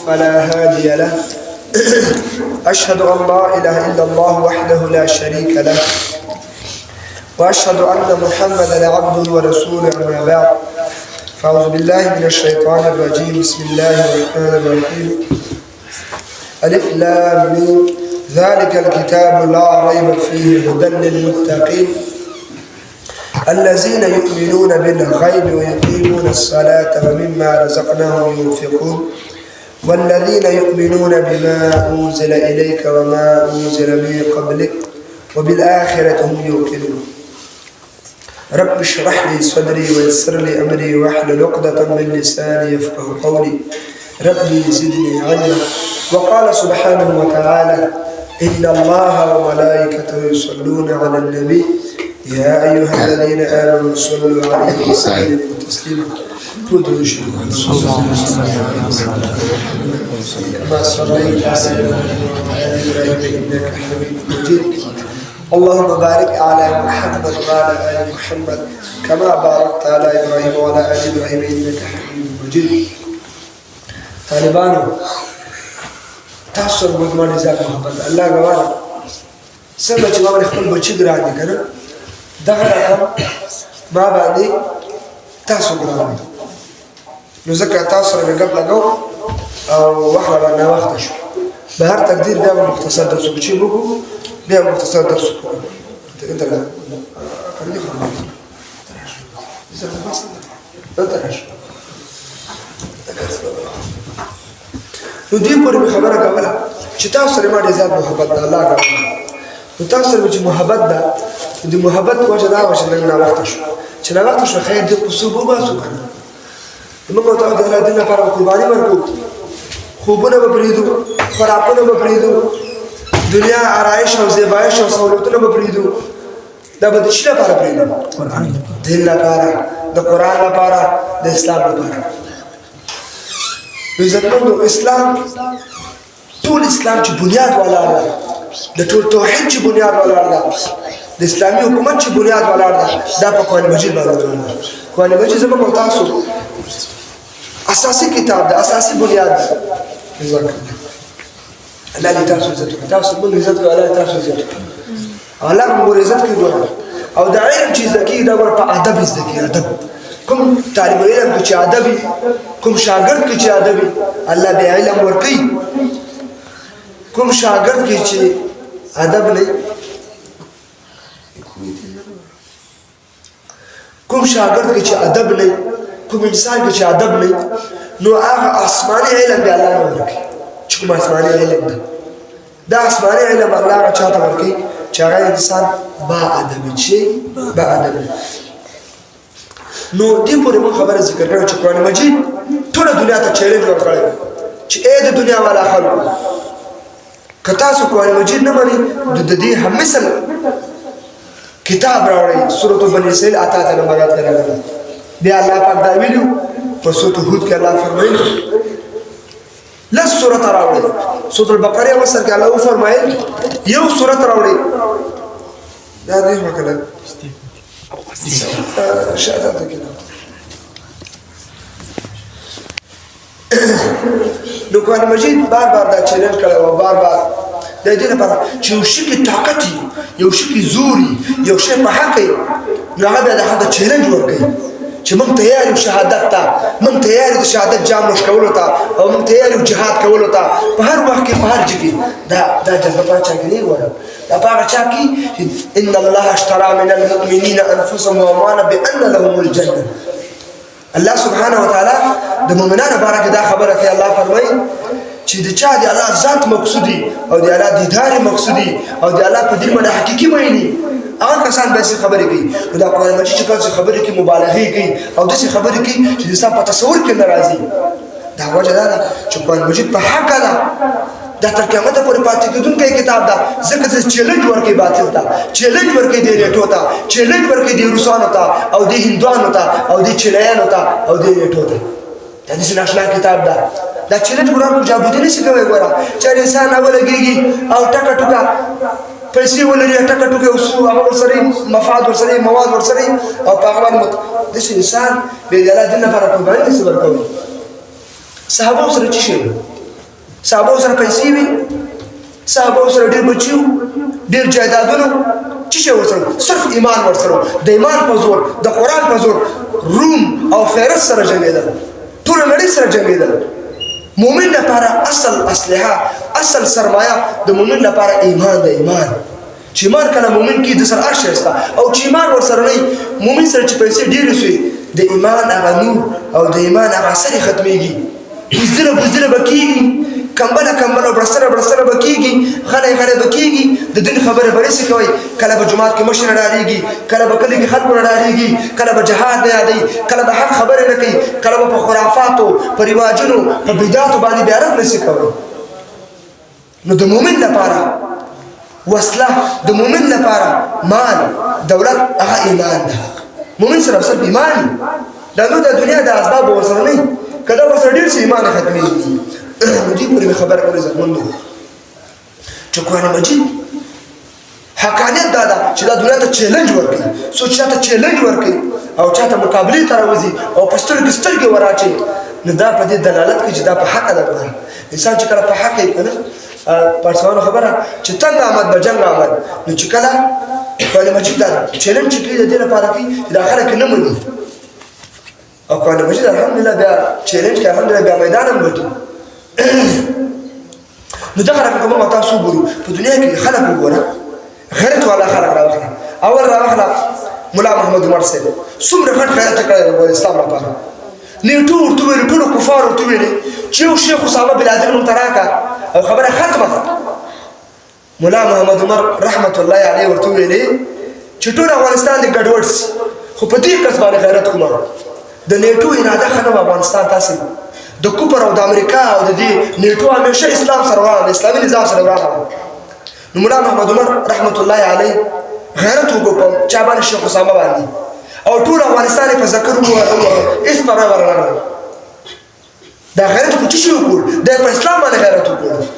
فلا هادي له أشهد أن لا إله إلا الله وحده لا شريك له وأشهد أن محمدا عبده ورسوله أما بعد فأعوذ بالله من الشيطان الرجيم بسم الله الرحمن الرحيم ألف لام ميم ذلك الكتاب لا ريب فيه هدى للمتقين الذين يؤمنون بالغيب ويقيمون الصلاة ومما رزقناهم ينفقون والذين يؤمنون بما أنزل إليك وما أنزل من قبلك وبالآخرة هم يوقنون رب اشرح لي صدري ويسر لي أمري واحلل عقدة من لساني يفقهوا قولي ربي زدني علما وقال سبحانه وتعالى إن الله وملائكته يصلون على النبي يا أيها الذين آمنوا صلوا عليه وسلموا تسليما كما صليت على إبراهيم إنك حميد مجيد اللهم بارك على محمد وعلى آل محمد كما باركت على إبراهيم وعلى آل إبراهيم إنك حميد مجيد طالبانو تاسو ګورمن ځکه محبت الله غواړي څنګه چې ما خپل بچی ګرځي کنه دغه رقم ما باندې تاسو ګرځي نو ځکه تاسو سره غږ لګاو او وخت باندې وخت شو به هر تقدیر بیا مختصر درس وکړو موږ بیا مختصر درس وکړو انت خليك نو دې پورې خبره کوله چې تاسو سره ما ډېر زیات محبت ده الله غواړي نو تاسو سره چې محبت ده د محبت وجه دا وشه نه وخت شو چې نه وخت شو خیر دې په صبح باسو کنه موږ ته د الله دین لپاره قرباني ورکو خوبونه به پریدو خرابونه به پریدو دنیا آرایش او زیبایش او سہولتونه به پریدو دا به د شي لپاره پریدو دین لپاره د قرآن لپاره د اسلام لپاره عزتمندو اسلام ټول اسلام چې بنیاد ولاړ ده د ټول توحید چې بنیاد ولاړ ده د اسلامي حکومت چې بنیاد ولاړ ده دا په قرآن مجید باندې ولاړ ده قرآن مجید زموږ تاسو اساسي کتاب ده اساسي بنیاد ده الله دې تاسو عزت وکړي تاسو موږ عزت وکړو الله تاسو عزت وکړي الله موږ عزت کوي او دا علم چې زکی دا ور په ادب زکی ادب کوم طالب علم چې ادبي کوم شاګرد چې ادبي الله به علم ورکړي کوم شاګرد چې ادب نه کوم شاګرد چې ادب نه کوم انسان چې ادب نه نو هغه آسماني علم به الله ورکړي چې کوم آسماني علم ده دا آسماني علم الله چاته ورکړي چې هغه انسان با ادب شي با ادب نو دې پورې موږ خبره ذکر کړو چې قرآن مجید ټول دنیا ته چیلنج ورکړی چې اې د دنیا والا خلکو که تاسو قرآن مجید نه منئ د دې هم مثل کتاب راوړئ سورة بني اسرائیل 8 نمبر آیات راغلی بیا الله پاک دا ویلو په سورة هود کې الله فرمایي لس سورة راوړئ سورة البقره وسر کې الله فرمایي یو سورة راوړئ دا دې وکړه شهادت كده نو قرآن مجید بار بار دا چیلنج کړی او بار بار د دې لپاره چې یو شي کې طاقت یو شي کې زور یو شي په حق نو هغه د هغه چیلنج ورکړي چې موږ تیار یو شهادت ته موږ تیار یو شهادت جام مشکول ته او موږ تیار یو جهاد کول ته په هر وخت کې په هر ځای کې دا جذبه چا کې نه وره دا پاغه چا کې ان الله اشترى من المؤمنين انفسهم واموالهم بان لهم الجنه الله سبحانه وتعالى د مؤمنانو بارک دا خبره کوي الله فرمایي چې د چا دی الله ذات مقصودی او دی الله دیدار مقصودی او دی الله په دې باندې حقيقي وایي هغه کسان به خبرې کوي دا قرآن مجید چې کله خبرې کوي مبالغه کوي او داسې خبرې کوي چې انسان په تصور کې ناراضي دا وجه ده چې قرآن مجید په حق ده دا تر قیامت پورې پاتې کېدونکی کتاب ده ځکه چې چیلنج ورکوي باطل ته چیلنج ورکوي دې نیټو ته چیلنج ورکوي دې روسانو ته او دې هندوانو ته او دې چینایانو ته او دې نیټو ته دا داسې ناشنا کتاب ده دا چیلنج ګورم مجابودي نشي کوي ګوره چې انسان اولګيږي او ټکا ټکا پیسې ولري ټکا ټکا او هغه ورسره مفاد ورسره مواد ورسره او په هغه باندې د انسان به د الله دین لپاره قرباني نشي ورکوي صحابه سره چی شي صحابه سره پیسې وي صحابه سره ډېر بچي وو ډېر جایدادونه څه شی ورسره صرف ایمان ورسره د ایمان په زور د قرآن په زور روم او فارس سره جنګېدل ټوله نړۍ سره جنګېدل مؤمن لپاره اصل اسلحه اصل سرمایه د مؤمن لپاره ایمان د ایمان چې ایمان کله مؤمن کې د سر هر شی شته او چې ایمان ورسره نه مؤمن سره چې پیسې ډېرې شوي د ایمان هغه نور او د ایمان هغه اثر یې ختمېږي بزدله به کېږي کمبله برسره به کېږي غلی به کېږي د دین خبره به نسي کوئ کله به جومات کې مشر ډارېږي کله به کلي کې خلکو نه ډارېږي کله به جهاد نه یادوي کله به حق خبرې نه کوي کله به په خرافاتو په رواجونو په بدعاتو باندې بیا رد نسي کوئ نو د مؤمن لپاره وسله د مؤمن لپاره مال دولت هغه ایمان ده مؤمن سره صرف ایمان دا نو د دنیا د اسباب ورسره نه کله ورسره ډېر شي ایمان ختمېږي نو دې پورې خبره کوي عزتمندو چې قرآن مجید حقانیت دا ده چې دا دنیا ته چیلنج ورکوي څوک چاته چیلنج ورکوي او چاته مقابلې ته راوځي او په سترګې وراچي نو دا په دې دلالت کوي چې دا په حقه ده ګوره انسان چې کله په حقه وي که نه پارسوانو خبره چې تنګ آمد به جنګ آمد نو چې کله قرآن مجید دا چیلنج چې کوي د دې لپاره کوي چې دا خلک نه مني او قرآن مجید الحمدلله بیا چیلنج کوي الحمدلله بیا میدان هم ګټي نو دغه رقم که موږ تاسو وګورو په دنیا کې خلک وګوره غیرت والا خلک راوخله اول راوخله ملا محمد عمر صاحب څومره غټ غیرت یې کړی د اسلام لپاره نیټو ورته ویلې ټولو کفار ورته ویلې چې یو شیخ اسامه بن لادن نوم ته راکړه او خبره ختمه کړه ملا محمد عمر رحمت الله علیه ورته ویلې چې ټول افغانستان دې ګډوډ شي خو په دې کس باندې غیرت کوم د نیټو اراده ښه نه وه افغانستان تاسې د کوپر او د امریکا او د دې نیټو همیشه اسلام سره ولاړه اسلامي نظام سره ولاړه نو ملا محمد عمر رحمت الله علیه غیرت وکړو په چا باندې شیخ اسامه باندې او ټول افغانستان یې په ذکر ووهه هېڅ پروا ورنه دا غیرت په څه شي وکړو دا یې په اسلام باندې غیرت وکړو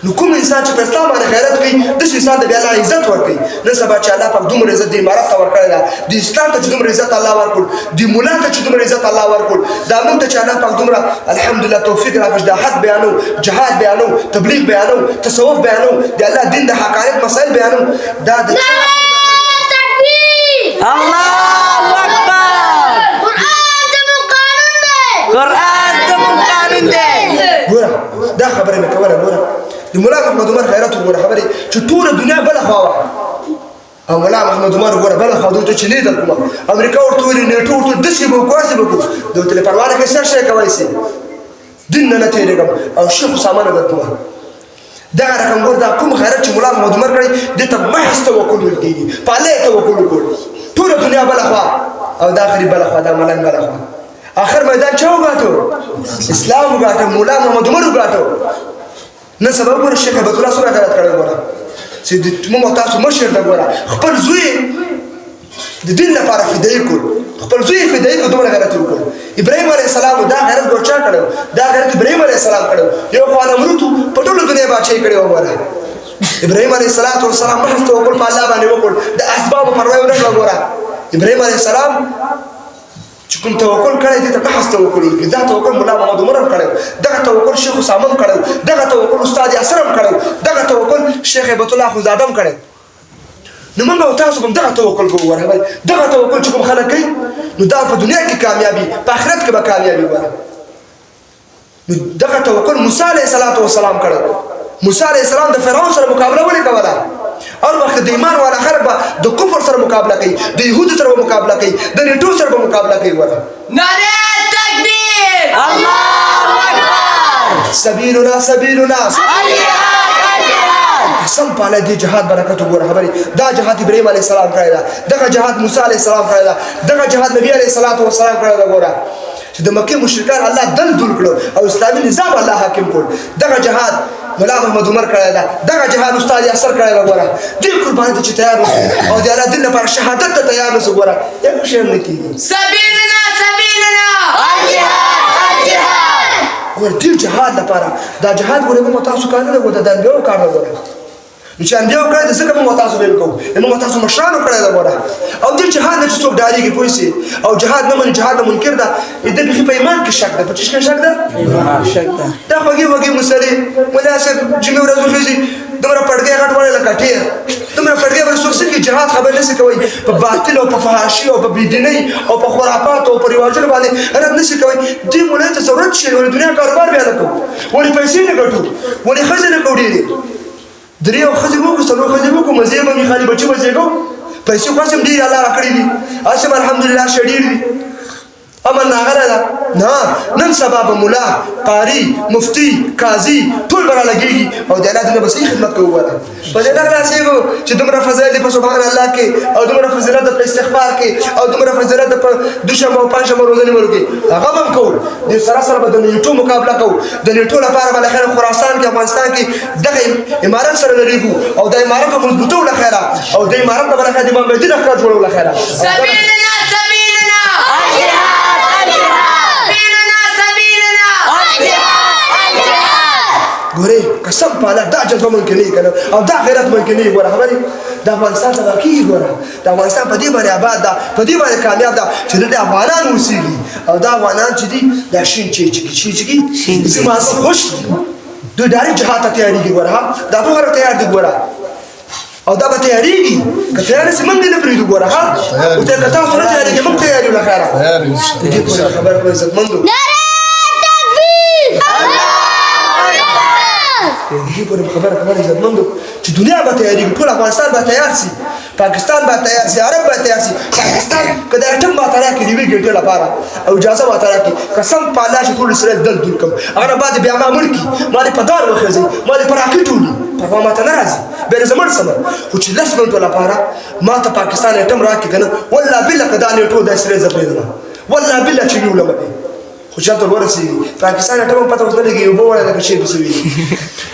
نو کوم انسان چې په اسلام باندې غیرت کوي داسې انسان ته بیا الله عزت ورکوي نن سبا چې الله پاک دومره عزت د امارت ته ورکړی ده د اسلام ته چې دومره عزت الله ورکړ د ملا ته چې دومره عزت الله ورکړ دا موږ ته چې الله پاک دومره الحمدلله توفیق راکړ د حق بیانو جهاد بیانو تبلیغ بیانو تصوف بیانو د الله دین د حقایق مسایل بیانو دا د الله اکبر قرآن زموږ قانون دی ګوره دا خبره مې کوله ګوره د ملا محمد عمر غیرت وګوره خبرې چې ټوله دنیا بله خوا وه او ملا محمد عمر وګوره بله خوا دوی ته چې لیدل کومه امریکا ورته ویلې نیټو ورته داسې به وکړو هسې به وکړو دوی ته پروا نه کوي څه شی کولی شي دین نه نه تېرېږم او شیخ اسامه نه درکومه دغه رقم ګوره دا کوم غیرت چې ملا محمد عمر کړی دې ته محض توکل ویل کېږي په الله یې توکل وکړو ټوله دنیا بله خوا او دا غریب بله خوا دا ملنګ بله خوا آخر میدان چا وګاټو اسلام وګاټو مولا محمد عمر وګاټو نن سبا وګوره شیخ هیبت الله څومره غیرت کړی ګوره چې موږ تاسو مشر ته ګوره خپل زوی د دین لپاره فدایي کړ خپل زوی فدایي کړ دومره غیرت وکړ ابراهیم علیه السلام دا غیرت ګور چا کړی دا غیرت ابراهیم علیه السلام کړی یو خوا نمرود په ټوله دنیا بادشاهي کړې وګوره ابراهیم علیه السلام محض توکل په الله باندې وکړ د اسبابو پروا یې ونه کړه ګوره ابراهیم علیه السلام چې کوم توکل کړی دی ته محض توکل وکړي دا توکل ملا محمد عمر هم کړی دغه توکل شیخ اسامه هم کړی دغه توکل استاد یاسر هم کړی دغه توکل شیخ هیبت الله اخندزاده هم کړی نو موږ او تاسو هم دغه توکل کوو ګوره دغه توکل چې کوم خلک کوي نو دا په دنیا کې کامیابي په آخرت کې به کامیابي ګوره نو دغه توکل موسی علیه السلام کړی موسی علیه السلام د فرعون سره مقابله ولې کوله اور وخت د ایمان والا خلک به د کفر سره مقابله کوي د یهودو سره به مقابله کوي د نیټو سره به مقابله کوي ګوره نعره تکبیر الله اکبر سبیلنا سم پاله دی جهاد برکت وګوره خبرې دا جهاد ابراهیم علیه السلام کړی ده دغه جهاد موسی علیه السلام کړی ده دغه جهاد نبی علیه السلام کړی ده ګوره چې د مکې مشرکان الله دل کړو او اسلامي نظام الله حاکم کړ دغه جهاد ملا محمد عمر کړی ده دغه جهاد استاد یاسر کړی ده ګوره دې قربانۍ ته چې تیار اوسو او د الله دین لپاره شهادت ته تیار اوسو ګوره یو شی هم نه کېږي سبیلنا الجهاد ګوره دې جهاد لپاره دا جهاد ګوره موږ تاسو کار نه ده ګوره د انبیاو کار ده ګوره چې انبیاء کړی د ځکه موږ تاسو ویل کوو موږ تاسو مشرانو کړی ده ګوره او دې جهاد نه چې څوک ډارېږي پوه شي او جهاد نه مني جهاد منکر ده د بیخي په ایمان کې شک ده په چیش کې شک ده دا خوږې وږې مسلې ملا صاحب جمعې ورځ وخېږي دومره پړګې غټ وړی لکه ټیر دومره پړګې به څوک څه جهاد خبر نشي کوي په باطل او په فحاشي او په بېدینۍ او په خرافاتو او په رواجونو باندې رد نشي کوي دې مولای ته ضرورت شي ولې دنیا کاروبار بیا نه کوو ولې پیسې نه ګټو ولې ښځې نه کوو ډېرې درې او ښځې وکړو څلور ښځې وکړو مزې به مې خالي بچي به زېږو پیسې خو هسې ډېرې الله راکړي دي هسې به الحمدلله ښه ډېر دي امن ناغله ده نه نن سبا به ملا قاري مفتي قاضي ټول به رالګېږي او د الله دنیا به صحیح خدمت کوو وره په دې نه خلاصېږو چې دومره فضایل دي په سبحان الله کې او دومره فضیلت ده په استغفار کې او دومره فضیلت ده په دوشنبه او پنجشنبه ورځني ملو کې هغه به هم کوو دې سره سره به د نیټو مقابله کوو د نیټو لپاره به له خیره خراسان کې افغانستان کې دغه امارت سره لرېږو او د امارت په مضبوطو له خیره او د امارت نه به له خیره د امام مهدي لښکر جوړو له خیره ګورې قسم په الله دا جذبه ممکن نه کنه او دا غیرت ممکن نه ګوره خبرې د افغانستان د واقعي ګوره د افغانستان په دې باندې آباد ده په دې باندې کامیاب ده چې د افغانان اوسېږي او دا افغانان چې دي دا شین چیچکي زما خوش دي دوی ډایرکټ جهاد ته تیارېږي ګوره دا ټول تیار دي ګوره او دا به تیارېږي که تیار نسي موږ دې نه پرېږدو ګوره ها او ته که تاسو نه تیارېږي موږ تیار یو له خیره د دې پورې خبره کړو عزتمندو دې پورې خبره عزتمندو چې دنیا به تیارېږي ټول افغانستان به تیار سي پاکستان به تیار سي عرب به تیار سي پاکستان که د اټم به ته راکړي د یوې ګنټې لپاره او اجازه به ته راکړي قسم په الله چې ټول اسرائیل دل دول کړم هغه نه بعد بیا ما مړ کړي ما دې په دار وخېږي ما دې په راکټ ولي پروا ماته نه راځي بیا زه مړ شم خو چې لس منټو لپاره ما ته پاکستان اټم راکړي که نه والله بالله که دا نیټو د اسرائیل زه پرېږدم والله بالله چې نیولم خو چېرته ورسېږي پاکستان اټم هم پته اوس نه لګي اوبه وړی لکه شی پسې وي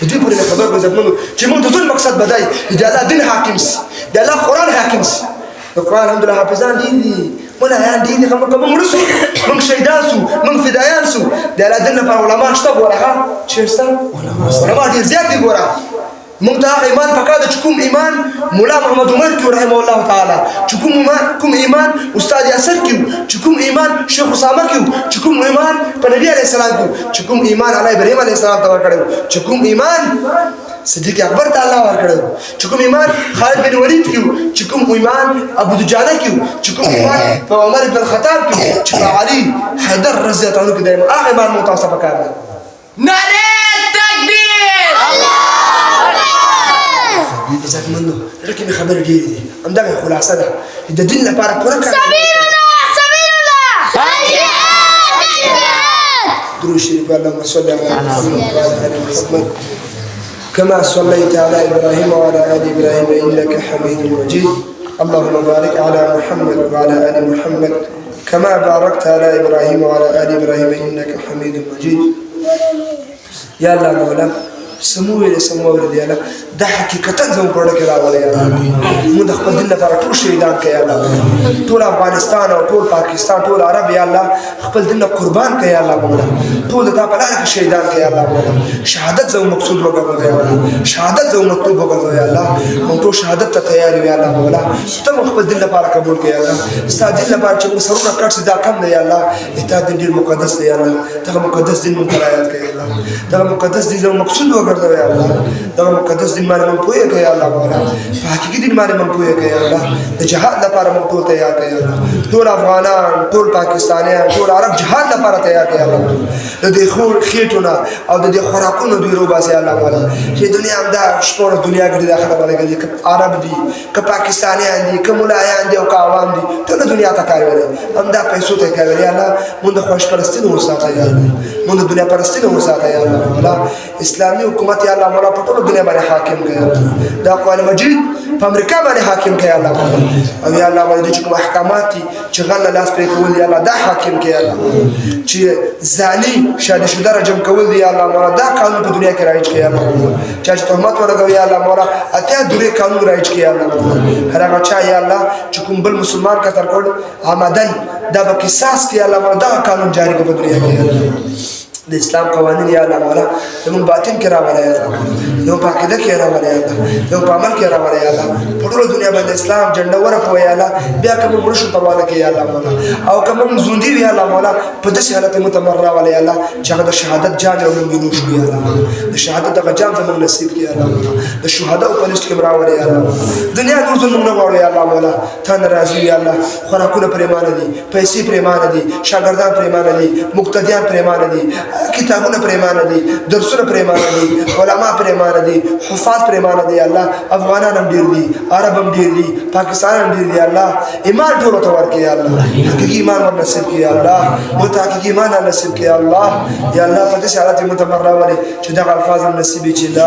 د دې پورې خبر کړو عزتمندو چې موږ د ټول مقصد به دی د الله دین حاکم سي د الله قرآن حاکم سي د قرآن الحمدلله حافظان ډېر دي ملایان ډېر دي که موږ مړه سو موږ شهیدان سو موږ فدایان سو د الله دین لپاره علما شته ګوره ښه چېرته شته علما ډېر زیات دي ګوره موږ ته هغه ایمان پکار ده چې کوم ایمان مولا محمد عمر کیو رحمه الله تعالی چې کوم ایمان استاد یاسر کیو چې کوم ایمان شیخ اسامه کیو چې کوم ایمان په نبی علیه السلام کیو چې کوم ایمان علی ابراهیم علیه السلام ته ورکړی چې کوم ایمان صدیق اکبر ته الله ورکړی چې کوم ایمان خالد بن ولید کیو چې کوم ایمان ابو دجانه کیو چې کوم ایمان په عمر بن الخطاب کیو چې په علي حیدر رضی الله عنه کې دایم هغه ایمان مو تاسو ته پکار ده نعره تکبیر عزتمندو زړه کې مې خبرې ډېرې دي همدغه خلاصه ده د دین لپاره پوره کار درود شریف اللهم صل على محمد وعلى ال محمد كما صليت على ابراهيم وعلى ال ابراهيم انك حميد مجيد اللهم بارك على محمد وعلى ال محمد كما باركت على ابراهيم وعلى ال ابراهيم انك حميد مجيد يا الله مولا سمو ویلې سمو اورېدې الله دا حقیقتا زموږ په زړه کې راولې یا الله موږ د خپل دین لپاره ټول شهیدان کړه یا الله ټول افغانستان او ټول پاکستان ټول عرب یا الله خپل دین قربان کړه یا الله مولا ټول تا په لاره کې شهیدان کړه یا الله مولا شهادت زموږ مقصود وګرځوه یا الله شهادت زموږ مطلوب وګرځوه یا الله موږ ټول شهادت ته تیار یو یا الله مولا ته موږ خپل دین لپاره قبول کړه یا الله ستا دین لپاره چې موږ سرونه کټ سي دا کم دی یا الله تا دین ډېر مقدس دی یا الله دغه مقدس دین موږ رعایت کړه یا الله دغه مقدس دین زموږ مقصود وګرځوه یا الله دغه مقدس دین باندې موږ پوهېږو یا الله مولا په حقیقي دین باندې موږ پوهېږو یا الله د جهاد لپاره موږ ټول تیار کړه یا الله ټول افغانان ټول پاکستانیان ټول عرب جهاد لپاره تیار کړه یا الله د دې خېټو نه او د دې خوراکونو دوی روباسي یا الله مولا چې دنیا همدا شپوره دنیا کې داخله باندې دي که عرب دي که پاکستانیان دي که ملایان دي او که عوام دي ټول دنیا ته کار کوي همدا پیسو ته کار کوي یا الله موږ د خوش پرستۍ وساته یا الله موږ د دنیا پرستۍ وساته یا الله مولا اسلامي حکومت یا الله مولا په ټول دنیا باندې حاکم کړي دا قرآن مجید په امریکا باندې حاکم کړي الله مولا او یا الله مولا چې کوم احکامات دي چې غل لاس پرې کول یا الله دا حاکم کړي الله چې زانی شادي شوده رجم کول دی یا الله مولا دا قانون په دنیا کې رایج کړي الله مولا چې تهمت ورغوي یا الله مولا اته درې قانون رایج کړي الله مولا هر هغه چا یا الله چې کوم بل مسلمان کا تر کول آمدن دا به قصاص کړي الله مولا دا قانون جاری کړي په دنیا کې الإسلام قوانين يا الله مولا يوم باطن كرا ولا يا الله يوم باكده كرا ولا يا الله يوم بعمل كرا ولا يا الله بدل الدنيا بند الإسلام جنة ورا هو يا الله بيا كم مرشد طوالك يا الله مولا أو كم زندي يا الله مولا بدش حالة متمرة ولا يا الله شهادة الشهادة جانا ومن جنوش يا الله الشهادة تجام فمن نصيبك يا الله مولا الشهادة وقلشت كبرى ولا يا الله دنيا دوزن من نوار يا الله مولا ثان رازي يا الله خراكونا بريمان دي पैसे प्रेमान दी शागिर्दान प्रेमान दी मुक्तदियान प्रेमान दी किताबुन प्रेमान दी दरसुन प्रेमान दी उलमा प्रेमान दी हुफाज प्रेमान दी अल्लाह अफगानान डीर दी अरब डीर दी पाकिस्तान डीर दी अल्लाह ईमान ढोलो तवार के अल्लाह हकीकी ईमान व नसीब के अल्लाह मुतहकीकी ईमान नसीब के अल्लाह या अल्लाह पति से हालत मुतमर्रा वाले जुदा अल्फाज नसीब चिल्ला